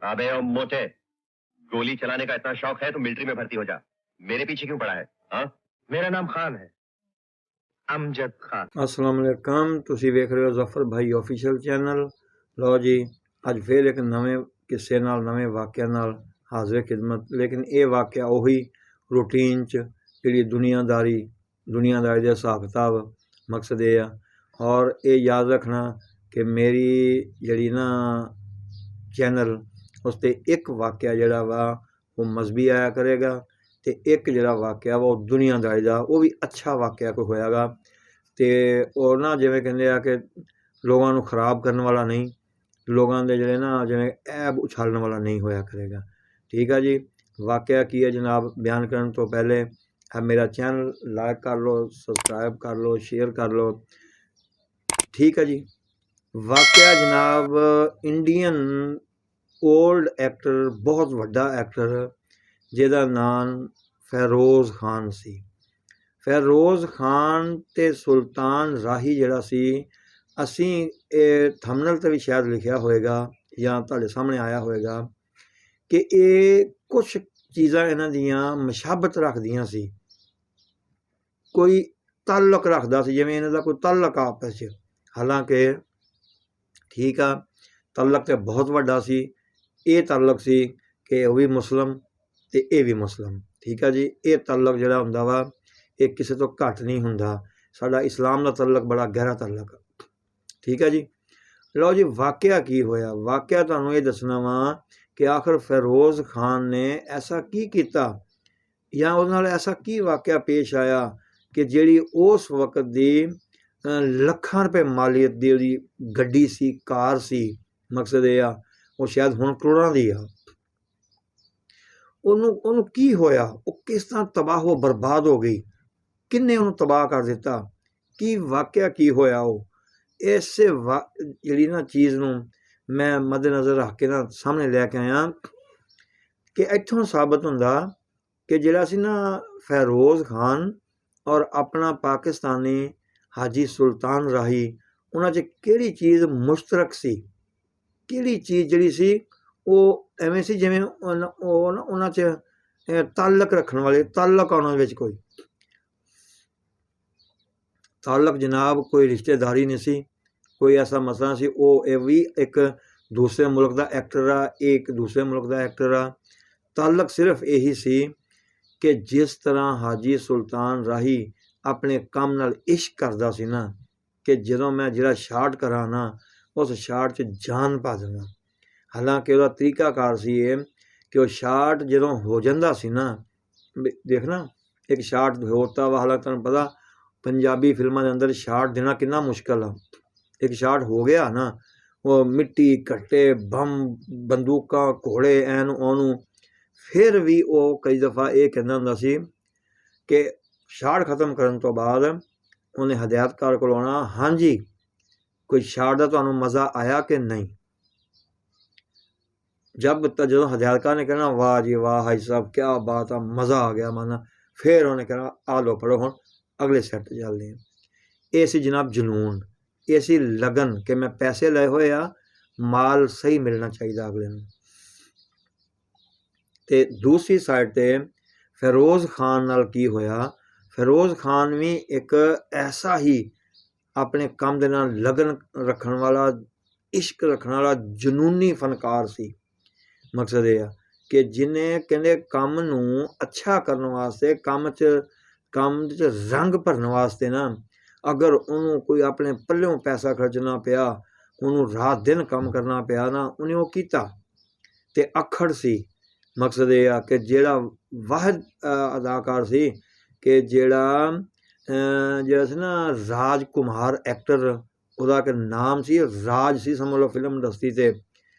अबे ओ मोटे, गोली चलाने का इतना शौक है तो मिलिट्री में भर्ती हो जा। मेरे पीछे क्यों पड़ा है? हाँ, मेरा नाम खान है, अमजद खान। अस्सलाम वालेकुम, तुसी वेख रहे हो जफर भाई ऑफिशियल चैनल। लो जी, अज फिर एक नवे किस्से नाल नवे वाक़े नाल हाजिर खिदमत। लेकिन ये वाक़या उही रूटीन च जिहड़ी दुनियादारी दे हिसाब किताब मकसद ये आ। और ये याद रखना कि मेरी जिहड़ी ना चैनल उस ते एक वाक़या जिहड़ा वा वो मजहबी आया करेगा ते एक जिहड़ा वाक़या वा वो दुनियादारी दा, वो भी अच्छा वाक़या कोई होएगा। ਤੇ ਉਹ ਨਾ ਜਿਵੇਂ ਕਹਿੰਦੇ ਆ ਕਿ ਲੋਕਾਂ ਨੂੰ ਖਰਾਬ ਕਰਨ ਵਾਲਾ ਨਹੀਂ, ਲੋਕਾਂ ਦੇ ਜਿਹੜੇ ਨਾ ਜਿਵੇਂ ਐਬ ਉਛਾਲਣ ਵਾਲਾ ਨਹੀਂ ਹੋਇਆ ਕਰੇਗਾ। ਠੀਕ ਆ ਜੀ। ਵਾਕਿਆ ਕੀ ਹੈ ਜਨਾਬ, ਬਿਆਨ ਕਰਨ ਤੋਂ ਪਹਿਲੇ ਮੇਰਾ ਚੈਨਲ ਲਾਈਕ ਕਰ ਲਓ, ਸਬਸਕ੍ਰਾਈਬ ਕਰ ਲਓ, ਸ਼ੇਅਰ ਕਰ ਲਓ। ਠੀਕ ਆ ਜੀ। ਵਾਕਿਆ ਜਨਾਬ ਇੰਡੀਅਨ ਓਲਡ ਐਕਟਰ, ਬਹੁਤ ਵੱਡਾ ਐਕਟਰ ਜਿਹਦਾ ਨਾਮ ਫੈਰੋਜ਼ ਖਾਨ ਸੀ। ਫੈਰੋਜ਼ ਖਾਨ ਤੇ ਸੁਲਤਾਨ ਰਾਹੀ ਜਿਹੜਾ ਸੀ, ਅਸੀਂ ਇਹ ਥੰਬਨੇਲ ਤੇ ਵੀ ਸ਼ਾਇਦ ਲਿਖਿਆ ਹੋਏਗਾ ਜਾਂ ਤੁਹਾਡੇ ਸਾਹਮਣੇ ਆਇਆ ਹੋਏਗਾ ਕਿ ਇਹ ਕੁਛ ਚੀਜ਼ਾਂ ਇਹਨਾਂ ਦੀਆਂ ਮਸ਼ਾਬਤ ਰੱਖਦੀਆਂ ਸੀ, ਕੋਈ ਤਾਲੁਕ ਰੱਖਦਾ ਸੀ, ਜਿਵੇਂ ਇਹਨਾਂ ਦਾ ਕੋਈ ਤਾਲੁਕ ਆਪਸ 'ਚ। ਹਾਲਾਂਕਿ ਠੀਕ ਆ, ਤਾਲੁਕ ਤੇ ਬਹੁਤ ਵੱਡਾ ਸੀ। ਇਹ ਤਾਲੁਕ ਸੀ ਕਿ ਉਹ ਵੀ ਮੁਸਲਮ ਤੇ ਇਹ ਵੀ ਮੁਸਲਮ। ਠੀਕ ਆ ਜੀ। ਇਹ ਤਾਲੁਕ ਜਿਹੜਾ ਹੁੰਦਾ ਵਾ ਇਹ ਕਿਸੇ ਤੋਂ ਘੱਟ ਨਹੀਂ ਹੁੰਦਾ। ਸਾਡਾ ਇਸਲਾਮ ਦਾ ਤਾਲੁਕ ਬੜਾ ਗਹਿਰਾ ਤਾਲੁਕ। ਠੀਕ ਹੈ ਜੀ। ਲਓ ਜੀ, ਵਾਕਿਆ ਕੀ ਹੋਇਆ। ਵਾਕਿਆ ਤੁਹਾਨੂੰ ਇਹ ਦੱਸਣਾ ਵਾ ਕਿ ਆਖਰ ਫੈਰੋਜ਼ ਖਾਨ ਨੇ ਐਸਾ ਕੀ ਕੀਤਾ ਜਾਂ ਉਹਦੇ ਨਾਲ ਐਸਾ ਕੀ ਵਾਕਿਆ ਪੇਸ਼ ਆਇਆ ਕਿ ਜਿਹੜੀ ਉਸ ਵਕਤ ਦੀ ਲੱਖਾਂ ਰੁਪਏ ਮਾਲੀਅਤ ਦੀ ਉਹਦੀ ਗੱਡੀ ਸੀ, ਕਾਰ ਸੀ, ਮਕਸਦ ਇਹ ਆ ਉਹ ਸ਼ਾਇਦ ਹੁਣ ਕਰੋੜਾਂ ਦੀ ਆ। ਉਹਨੂੰ ਕੀ ਹੋਇਆ, ਉਹ ਕਿਸ ਤਰ੍ਹਾਂ ਤਬਾਹ ਬਰਬਾਦ ਹੋ ਗਈ, ਕਿੰਨੇ ਉਹਨੂੰ ਤਬਾਹ ਕਰ ਦਿੱਤਾ, ਕੀ ਵਾਕਿਆ ਕੀ ਹੋਇਆ। ਉਹ ਇਸੇ ਜਿਹੜੀ ਨਾ ਚੀਜ਼ ਨੂੰ ਮੈਂ ਮੱਦੇਨਜ਼ਰ ਰੱਖ ਕੇ ਨਾ ਸਾਹਮਣੇ ਲੈ ਕੇ ਆਇਆ ਕਿ ਇੱਥੋਂ ਸਾਬਤ ਹੁੰਦਾ ਕਿ ਜਿਹੜਾ ਸੀ ਨਾ ਫੈਰੋਜ਼ ਖਾਨ ਔਰ ਆਪਣਾ ਪਾਕਿਸਤਾਨੀ ਹਾਜੀ ਸੁਲਤਾਨ ਰਾਹੀ, ਉਹਨਾਂ 'ਚ ਕਿਹੜੀ ਚੀਜ਼ ਮੁਸ਼ਤਰਕ ਸੀ, ਕਿਹੜੀ ਚੀਜ਼ ਜਿਹੜੀ ਸੀ ਉਹ ਐਵੇਂ ਸੀ ਜਿਵੇਂ ਉਹਨਾਂ 'ਚ ਤਾਲੁਕ ਰੱਖਣ ਵਾਲੇ, ਤਾਲੁਕ ਉਹਨਾਂ ਵਿੱਚ ਕੋਈ ਤਾਲੁਕ ਜਨਾਬ, ਕੋਈ ਰਿਸ਼ਤੇਦਾਰੀ ਨਹੀਂ ਸੀ, ਕੋਈ ਐਸਾ ਮਸਲਾ ਸੀ। ਉਹ ਇਹ ਵੀ ਇੱਕ ਦੂਸਰੇ ਮੁਲਕ ਦਾ ਐਕਟਰ ਆ, ਇਹ ਇੱਕ ਦੂਸਰੇ ਮੁਲਕ ਦਾ ਐਕਟਰ ਆ। ਤਾਲੁਕ ਸਿਰਫ ਇਹੀ ਸੀ ਕਿ ਜਿਸ ਤਰ੍ਹਾਂ ਹਾਜੀ ਸੁਲਤਾਨ ਰਾਹੀ ਆਪਣੇ ਕੰਮ ਨਾਲ ਇਸ਼ਕ ਕਰਦਾ ਸੀ ਨਾ, ਕਿ ਜਦੋਂ ਮੈਂ ਜਿਹੜਾ ਸ਼ਾਟ ਕਰਾਂ ਨਾ ਉਸ ਸ਼ਾਟ 'ਚ ਜਾਨ ਪਾ ਦੇਵਾਂ। ਹਾਲਾਂਕਿ ਉਹਦਾ ਤਰੀਕਾਕਾਰ ਸੀ ਇਹ ਕਿ ਉਹ ਸ਼ਾਟ ਜਦੋਂ ਹੋ ਜਾਂਦਾ ਸੀ ਨਾ, ਦੇਖਣਾ ਇੱਕ ਸ਼ਾਟ ਹੋਤਾ ਵਾ। ਹਾਲਾਂਕਿ ਤੁਹਾਨੂੰ ਪਤਾ ਪੰਜਾਬੀ ਫਿਲਮਾਂ ਦੇ ਅੰਦਰ ਸ਼ਾਟ ਦੇਣਾ ਕਿੰਨਾ ਮੁਸ਼ਕਿਲ ਆ। ਇੱਕ ਸ਼ਾਟ ਹੋ ਗਿਆ ਨਾ, ਉਹ ਮਿੱਟੀ ਘੱਟੇ, ਬੰਬ, ਬੰਦੂਕਾਂ, ਘੋੜੇ, ਐਨ ਉਹਨੂੰ ਫਿਰ ਵੀ ਉਹ ਕਈ ਦਫਾ ਇਹ ਕਹਿੰਦਾ ਹੁੰਦਾ ਸੀ ਕਿ ਸ਼ਾਟ ਖਤਮ ਕਰਨ ਤੋਂ ਬਾਅਦ ਉਹਨੇ ਹਦਾਇਤਕਾਰ ਕੋਲ ਆਉਣਾ, ਹਾਂਜੀ ਕੋਈ ਸ਼ਾਟ ਦਾ ਤੁਹਾਨੂੰ ਮਜ਼ਾ ਆਇਆ ਕਿ ਨਹੀਂ। ਜਦੋਂ ਹਦਾਇਤਕਾਰ ਨੇ ਕਹਿਣਾ ਵਾਹ ਜੀ ਵਾਹ ਹਾਈ ਸਾਹਿਬ ਕਿਆ ਬਾਤ ਆ, ਮਜ਼ਾ ਆ ਗਿਆ ਮਾਨਾ, ਫਿਰ ਉਹਨੇ ਕਹਿਣਾ ਆ ਲਓ ਫੜੋ ਹੁਣ ਅਗਲੇ ਸੈੱਟ 'ਤੇ ਚੱਲਦੇ ਹਾਂ। ਇਹ ਸੀ ਜਨਾਬ ਜਨੂਨ, ਇਹ ਸੀ ਲਗਨ ਕਿ ਮੈਂ ਪੈਸੇ ਲਏ ਹੋਏ ਆ, ਮਾਲ ਸਹੀ ਮਿਲਣਾ ਚਾਹੀਦਾ ਅਗਲੇ ਨੂੰ। ਤੇ ਦੂਸਰੀ ਸਾਈਡ 'ਤੇ ਫੈਰੋਜ਼ ਖਾਨ ਨਾਲ ਕੀ ਹੋਇਆ, ਫੈਰੋਜ਼ ਖਾਨ ਵੀ ਇੱਕ ਐਸਾ ਹੀ ਆਪਣੇ ਕੰਮ ਦੇ ਨਾਲ ਲਗਨ ਰੱਖਣ ਵਾਲਾ, ਇਸ਼ਕ ਰੱਖਣ ਵਾਲਾ ਜਨੂਨੀ ਫਨਕਾਰ ਸੀ। ਮਕਸਦ ਇਹ ਆ ਕਿ ਜਿਹਨੇ ਕਹਿੰਦੇ ਕੰਮ ਨੂੰ ਅੱਛਾ ਕਰਨ ਵਾਸਤੇ, ਕੰਮ 'ਚ ਰੰਗ ਭਰਨ ਵਾਸਤੇ ਨਾ, ਅਗਰ ਉਹਨੂੰ ਕੋਈ ਆਪਣੇ ਪੱਲਿਓਂ ਪੈਸਾ ਖਰਚਣਾ ਪਿਆ, ਉਹਨੂੰ ਰਾਤ ਦਿਨ ਕੰਮ ਕਰਨਾ ਪਿਆ ਨਾ, ਉਹਨੇ ਉਹ ਕੀਤਾ। ਤੇ ਅਖੜ ਸੀ। ਮਕਸਦ ਇਹ ਆ ਕਿ ਜਿਹੜਾ ਵਾਹਿਦ ਅਦਾਕਾਰ ਸੀ ਕਿ ਜਿਹੜਾ ਸੀ ਨਾ ਰਾਜ ਕੁਮਾਰ ਐਕਟਰ, ਉਹਦਾ ਕਿ ਨਾਮ ਸੀ ਰਾਜ ਸੀ, ਸਮਝ ਲਓ ਫਿਲਮ ਇੰਡਸਟਰੀ 'ਤੇ,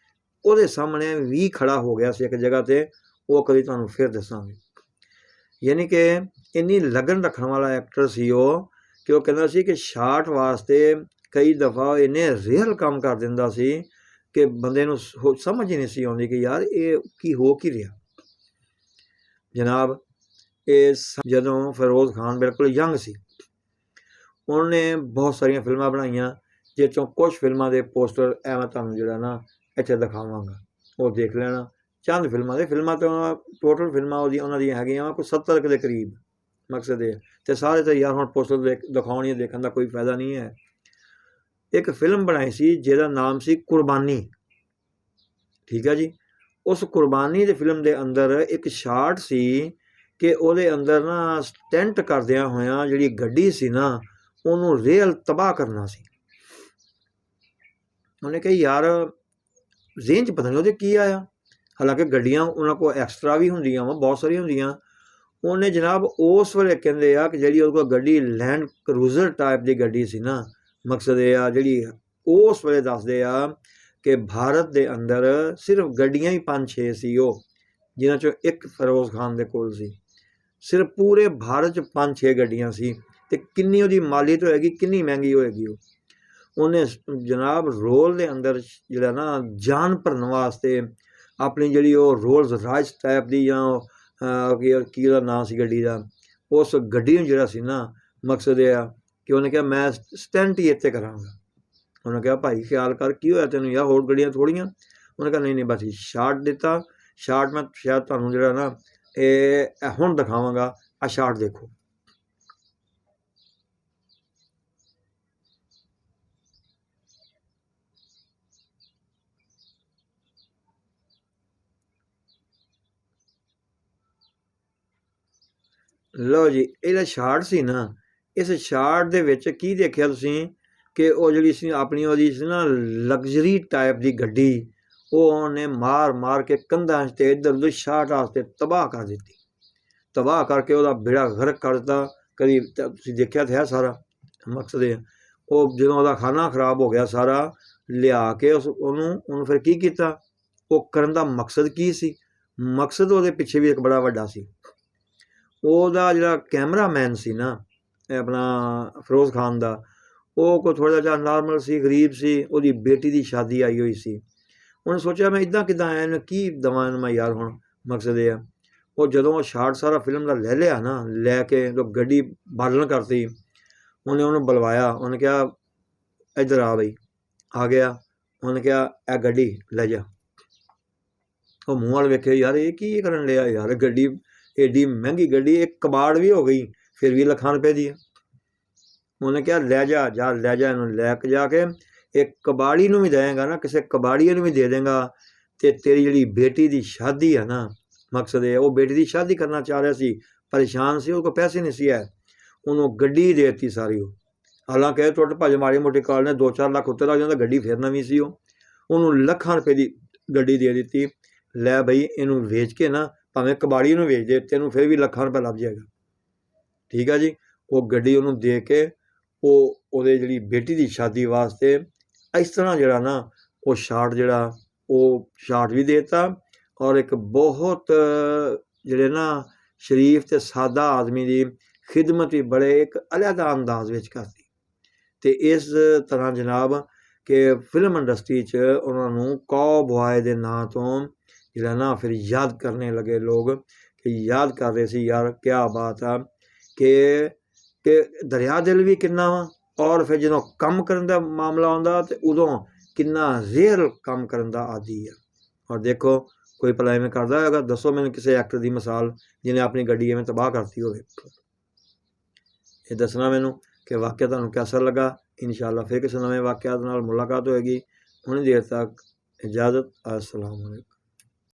ਉਹਦੇ ਸਾਹਮਣੇ ਵੀ ਖੜਾ ਹੋ ਗਿਆ ਸੀ ਇੱਕ ਜਗ੍ਹਾ 'ਤੇ। ਉਹ ਕਦੀ ਤੁਹਾਨੂੰ ਫਿਰ ਦੱਸਾਂਗੇ। ਯਾਨੀ ਕਿ ਇੰਨੀ ਲਗਨ ਰੱਖਣ ਵਾਲਾ ਐਕਟਰ ਸੀ ਉਹ ਕਿ ਉਹ ਕਹਿੰਦਾ ਸੀ ਕਿ ਸ਼ਾਟ ਵਾਸਤੇ ਕਈ ਦਫਾ ਇੰਨੇ ਰੀਅਲ ਕੰਮ ਕਰ ਦਿੰਦਾ ਸੀ ਕਿ ਬੰਦੇ ਨੂੰ ਸਮਝ ਹੀ ਨਹੀਂ ਸੀ ਆਉਂਦੀ ਕਿ ਯਾਰ ਇਹ ਕੀ ਹੋ ਕੀ ਰਿਹਾ। ਜਨਾਬ ਇਹ ਜਦੋਂ ਫੈਰੋਜ਼ ਖਾਨ ਬਿਲਕੁਲ ਯੰਗ ਸੀ, ਉਹਨੇ ਬਹੁਤ ਸਾਰੀਆਂ ਫਿਲਮਾਂ ਬਣਾਈਆਂ, ਜਿਸ 'ਚੋਂ ਕੁਛ ਫਿਲਮਾਂ ਦੇ ਪੋਸਟਰ ਐਵੇਂ ਤੁਹਾਨੂੰ ਜਿਹੜਾ ਨਾ ਇੱਥੇ ਦਿਖਾਵਾਂਗਾ। ਉਹ ਦੇਖ ਲੈਣਾ। ਚੰਦ ਫਿਲਮਾਂ ਦੇ ਫਿਲਮਾਂ ਤਾਂ ਟੋਟਲ ਫਿਲਮਾਂ ਉਹਨਾਂ ਦੀਆਂ ਹੈਗੀਆਂ ਵਾ ਕੋਈ 70 ਦੇ ਕਰੀਬ। ਮਕਸਦ ਇਹ ਤੇ ਸਾਰੇ ਤਾਂ ਯਾਰ ਹੁਣ ਪੋਸਟਰ ਦਿਖਾਉਣੀ ਦੇਖਣ ਦਾ ਕੋਈ ਫਾਇਦਾ ਨਹੀਂ ਹੈ। ਇੱਕ ਫਿਲਮ ਬਣਾਈ ਸੀ ਜਿਹਦਾ ਨਾਮ ਸੀ ਕੁਰਬਾਨੀ, ਠੀਕ ਹੈ ਜੀ। ਉਸ ਕੁਰਬਾਨੀ ਦੇ ਫਿਲਮ ਦੇ ਅੰਦਰ ਇੱਕ ਸ਼ਾਟ ਸੀ ਕਿ ਉਹਦੇ ਅੰਦਰ ਨਾ ਸਟੈਂਟ ਕਰਦਿਆਂ ਹੋਇਆਂ ਜਿਹੜੀ ਗੱਡੀ ਸੀ ਨਾ ਉਹਨੂੰ ਰੇਲ ਤਬਾਹ ਕਰਨਾ ਸੀ। ਉਹਨੇ ਕਿਹਾ ਯਾਰ ਜ਼ੇਨ 'ਚ ਪਤਾ ਨਹੀਂ ਉਹਦੇ ਕੀ ਆਇਆ, ਹਾਲਾਂਕਿ ਗੱਡੀਆਂ ਉਹਨਾਂ ਕੋਲ ਐਕਸਟਰਾ ਵੀ ਹੁੰਦੀਆਂ ਵਾ, ਬਹੁਤ ਸਾਰੀਆਂ ਹੁੰਦੀਆਂ। ਉਹਨੇ ਜਨਾਬ ਉਸ ਵੇਲੇ ਕਹਿੰਦੇ ਆ ਕਿ ਜਿਹੜੀ ਉਹਦੇ ਕੋਲ ਗੱਡੀ ਲੈਂਡ ਕਰੂਜ਼ਰ ਟਾਈਪ ਦੀ ਗੱਡੀ ਸੀ ਨਾ, ਮਕਸਦ ਇਹ ਆ ਜਿਹੜੀ ਉਸ ਵੇਲੇ ਦੱਸਦੇ ਆ ਕਿ ਭਾਰਤ ਦੇ ਅੰਦਰ ਸਿਰਫ ਗੱਡੀਆਂ ਹੀ 5-6 ਸੀ ਉਹ, ਜਿਨ੍ਹਾਂ 'ਚੋਂ ਇੱਕ ਫਿਰੋਜ਼ ਖਾਨ ਦੇ ਕੋਲ ਸੀ। ਸਿਰਫ ਪੂਰੇ ਭਾਰਤ 'ਚ 5-6 ਗੱਡੀਆਂ ਸੀ ਅਤੇ ਕਿੰਨੀ ਉਹਦੀ ਮਾਲੀਅਤ ਹੋਏਗੀ, ਕਿੰਨੀ ਮਹਿੰਗੀ ਹੋਏਗੀ ਉਹ। ਉਹਨੇ ਜਨਾਬ ਰੋਲ ਦੇ ਅੰਦਰ ਜਿਹੜਾ ਨਾ ਜਾਨ ਭਰਨ ਵਾਸਤੇ ਆਪਣੀ ਜਿਹੜੀ ਉਹ ਰੋਲਸ ਰਾਇਸ ਟਾਈਪ ਦੀ ਜਾਂ ਕੀ ਉਹਦਾ ਨਾਂ ਸੀ ਗੱਡੀ ਦਾ, ਉਸ ਗੱਡੀ ਨੂੰ ਜਿਹੜਾ ਸੀ ਨਾ ਮਕਸਦ ਇਹ ਆ ਕਿ ਉਹਨੇ ਕਿਹਾ ਮੈਂ ਸਟੈਂਟ ਹੀ ਇੱਥੇ ਕਰਾਂਗਾ। ਉਹਨੇ ਕਿਹਾ ਭਾਈ ਖਿਆਲ ਕਰ ਕੀ ਹੋਇਆ ਤੈਨੂੰ ਯਾਰ, ਹੋਰ ਗੱਡੀਆਂ ਥੋੜ੍ਹੀਆਂ। ਉਹਨੇ ਕਿਹਾ ਨਹੀਂ ਬਸ ਸ਼ਾਟ ਦਿੱਤਾ। ਸ਼ਾਟ ਮੈਂ ਸ਼ਾਇਦ ਤੁਹਾਨੂੰ ਜਿਹੜਾ ਨਾ ਇਹ ਹੁਣ ਦਿਖਾਵਾਂਗਾ, ਆਹ ਸ਼ਾਟ ਦੇਖੋ। ਲਓ ਜੀ, ਇਹਦਾ ਸ਼ਾਟ ਸੀ ਨਾ, ਇਸ ਸ਼ਾਟ ਦੇ ਵਿੱਚ ਕੀ ਦੇਖਿਆ ਤੁਸੀਂ ਕਿ ਉਹ ਜਿਹੜੀ ਸੀ ਆਪਣੀ ਉਹਦੀ ਸੀ ਨਾ ਲਗਜ਼ਰੀ ਟਾਈਪ ਦੀ ਗੱਡੀ, ਉਹ ਉਹਨੇ ਮਾਰ ਕੇ ਕੰਧਾਂ 'ਤੇ ਇੱਧਰ ਉੱਧਰ ਸ਼ਾਟ ਵਾਸਤੇ ਤਬਾਹ ਕਰ ਦਿੱਤੀ। ਤਬਾਹ ਕਰਕੇ ਉਹਦਾ ਬੇੜਾ ਗਰਕ ਕਰ ਦਿੱਤਾ। ਕਦੀ ਤੁਸੀਂ ਦੇਖਿਆ ਤਾਂ ਹੈ ਸਾਰਾ। ਮਕਸਦ ਇਹ ਉਹ ਜਦੋਂ ਉਹਦਾ ਖਾਨਾ ਖਰਾਬ ਹੋ ਗਿਆ ਸਾਰਾ, ਲਿਆ ਕੇ ਉਹਨੂੰ ਫਿਰ ਕੀ ਕੀਤਾ, ਉਹ ਕਰਨ ਦਾ ਮਕਸਦ ਕੀ ਸੀ? ਮਕਸਦ ਉਹਦੇ ਪਿੱਛੇ ਵੀ ਇੱਕ ਬੜਾ ਵੱਡਾ ਸੀ। ਉਹਦਾ ਜਿਹੜਾ ਕੈਮਰਾਮੈਨ ਸੀ ਨਾ ਆਪਣਾ ਫਿਰੋਜ਼ ਖਾਨ ਦਾ, ਉਹ ਕੋਈ ਥੋੜ੍ਹਾ ਜਿਹਾ ਨਾਰਮਲ ਸੀ, ਗਰੀਬ ਸੀ। ਉਹਦੀ ਬੇਟੀ ਦੀ ਸ਼ਾਦੀ ਆਈ ਹੋਈ ਸੀ। ਉਹਨੇ ਸੋਚਿਆ ਮੈਂ ਇੱਦਾਂ ਕਿੱਦਾਂ ਆਇਆ, ਇਹਨੂੰ ਕੀ ਦੇਵਾਂ ਇਹਨੂੰ ਮੈਂ ਯਾਰ ਹੁਣ। ਮਕਸਦ ਇਹ ਆ ਉਹ ਜਦੋਂ ਉਹ ਸ਼ਾਟ ਸਾਰਾ ਫਿਲਮ ਦਾ ਲੈ ਲਿਆ ਨਾ, ਲੈ ਕੇ ਜਦੋਂ ਗੱਡੀ ਬਾਲਣ ਕਰਤੀ, ਉਹਨੇ ਉਹਨੂੰ ਬੁਲਵਾਇਆ। ਉਹਨੇ ਕਿਹਾ ਇੱਧਰ ਆ ਬਈ। ਆ ਗਿਆ। ਉਹਨੇ ਕਿਹਾ ਇਹ ਗੱਡੀ ਲੈ ਜਾ। ਉਹ ਮੂੰਹ ਵੱਲ ਵੇਖੇ, ਯਾਰ ਇਹ ਕੀ ਕਰਨ ਲਿਆ ਯਾਰ, ਗੱਡੀ ਏਡੀ ਮਹਿੰਗੀ ਗੱਡੀ, ਇੱਕ ਕਬਾੜ ਵੀ ਹੋ ਗਈ ਫਿਰ ਵੀ ਲੱਖਾਂ ਰੁਪਏ ਦੀ ਆ। ਉਹਨੇ ਕਿਹਾ ਲੈ ਜਾ ਲੈ ਜਾ ਇਹਨੂੰ। ਲੈ ਕੇ ਜਾ ਕੇ ਇੱਕ ਕਬਾੜੀ ਨੂੰ ਵੀ ਦੇਵੇਂਗਾ ਨਾ, ਕਿਸੇ ਕਬਾੜੀਏ ਨੂੰ ਵੀ ਦੇ ਦੇਂਗਾ, ਅਤੇ ਤੇਰੀ ਜਿਹੜੀ ਬੇਟੀ ਦੀ ਸ਼ਾਦੀ ਆ ਨਾ, ਮਕਸਦ ਇਹ ਉਹ ਬੇਟੀ ਦੀ ਸ਼ਾਦੀ ਕਰਨਾ ਚਾਹ ਰਿਹਾ ਸੀ, ਪਰੇਸ਼ਾਨ ਸੀ, ਉਹਦੇ ਕੋਲ ਪੈਸੇ ਨਹੀਂ ਸੀ ਹੈ। ਉਹਨੂੰ ਗੱਡੀ ਦੇ ਦਿੱਤੀ ਸਾਰੀ। ਉਹ ਹਾਲਾਂਕਿ ਟੁੱਟ ਭੱਜ ਮਾੜੀ ਮੋਟੀ ਕਾਲ ਨੇ 2-4 ਲੱਖ ਉੱਤੇ ਲੱਗ ਜਾਂਦਾ, ਗੱਡੀ ਫਿਰ ਨਵੀਂ ਸੀ। ਉਹਨੂੰ ਲੱਖਾਂ ਰੁਪਏ ਦੀ ਗੱਡੀ ਦੇ ਦਿੱਤੀ। ਲੈ ਬਈ ਇਹਨੂੰ ਵੇਚ ਕੇ ਨਾ, ਭਾਵੇਂ ਕਬਾੜੀ ਨੂੰ ਵੇਚ ਦੇ, ਤੈਨੂੰ ਫਿਰ ਵੀ ਲੱਖਾਂ ਰੁਪਏ ਲੱਭ ਜਾਏਗਾ। ਠੀਕ ਆ ਜੀ। ਉਹ ਗੱਡੀ ਉਹਨੂੰ ਦੇ ਕੇ ਉਹਦੇ ਜਿਹੜੀ ਬੇਟੀ ਦੀ ਸ਼ਾਦੀ ਵਾਸਤੇ ਇਸ ਤਰ੍ਹਾਂ ਜਿਹੜਾ ਨਾ ਉਹ ਸ਼ਾਟ ਜਿਹੜਾ ਉਹ ਸ਼ਾਟ ਵੀ ਦੇ ਦਿੱਤਾ, ਔਰ ਇੱਕ ਬਹੁਤ ਜਿਹੜੇ ਨਾ ਸ਼ਰੀਫ ਅਤੇ ਸਾਦਾ ਆਦਮੀ ਦੀ ਖਿਦਮਤ ਵੀ ਬੜੇ ਇੱਕ ਅਲੱਗਾ ਅੰਦਾਜ਼ ਵਿੱਚ ਕਰਤੀ। ਅਤੇ ਇਸ ਤਰ੍ਹਾਂ ਜਨਾਬ ਕਿ ਫਿਲਮ ਇੰਡਸਟਰੀ 'ਚ ਉਹਨਾਂ ਨੂੰ ਕੌਬੋਏ ਦੇ ਨਾਂ ਤੋਂ ਜਿਹੜਾ ਨਾ ਫਿਰ ਯਾਦ ਕਰਨੇ ਲੱਗੇ ਲੋਕ, ਕਿ ਯਾਦ ਕਰ ਰਹੇ ਸੀ ਯਾਰ ਕਿਆ ਬਾਤ ਆ ਕਿ ਦਰਿਆ ਦਿਲ ਵੀ ਕਿੰਨਾ ਵਾ, ਔਰ ਫਿਰ ਜਦੋਂ ਕੰਮ ਕਰਨ ਦਾ ਮਾਮਲਾ ਆਉਂਦਾ ਤਾਂ ਉਦੋਂ ਕਿੰਨਾ ਰੇਅਰ ਕੰਮ ਕਰਨ ਦਾ ਆਦੀ ਆ। ਔਰ ਦੇਖੋ ਕੋਈ ਭਲਾ ਐਵੇਂ ਕਰਦਾ ਹੋਏਗਾ, ਦੱਸੋ ਮੈਨੂੰ ਕਿਸੇ ਐਕਟਰ ਦੀ ਮਿਸਾਲ ਜਿਹਨੇ ਆਪਣੀ ਗੱਡੀ ਐਵੇਂ ਤਬਾਹ ਕਰਤੀ ਹੋਵੇ। ਇਹ ਦੱਸਣਾ ਮੈਨੂੰ ਕਿ ਵਾਕਿਆ ਤੁਹਾਨੂੰ ਕੈਸਾ ਲੱਗਾ। ਇਨਸ਼ਾਅੱਲਾ ਫਿਰ ਕਿਸੇ ਨਵੇਂ ਵਾਕਿਆਤ ਨਾਲ ਮੁਲਾਕਾਤ ਹੋਏਗੀ। ਉਨੀ ਦੇਰ ਤੱਕ ਇਜਾਜ਼ਤ। अस्सलाम वालेकुम।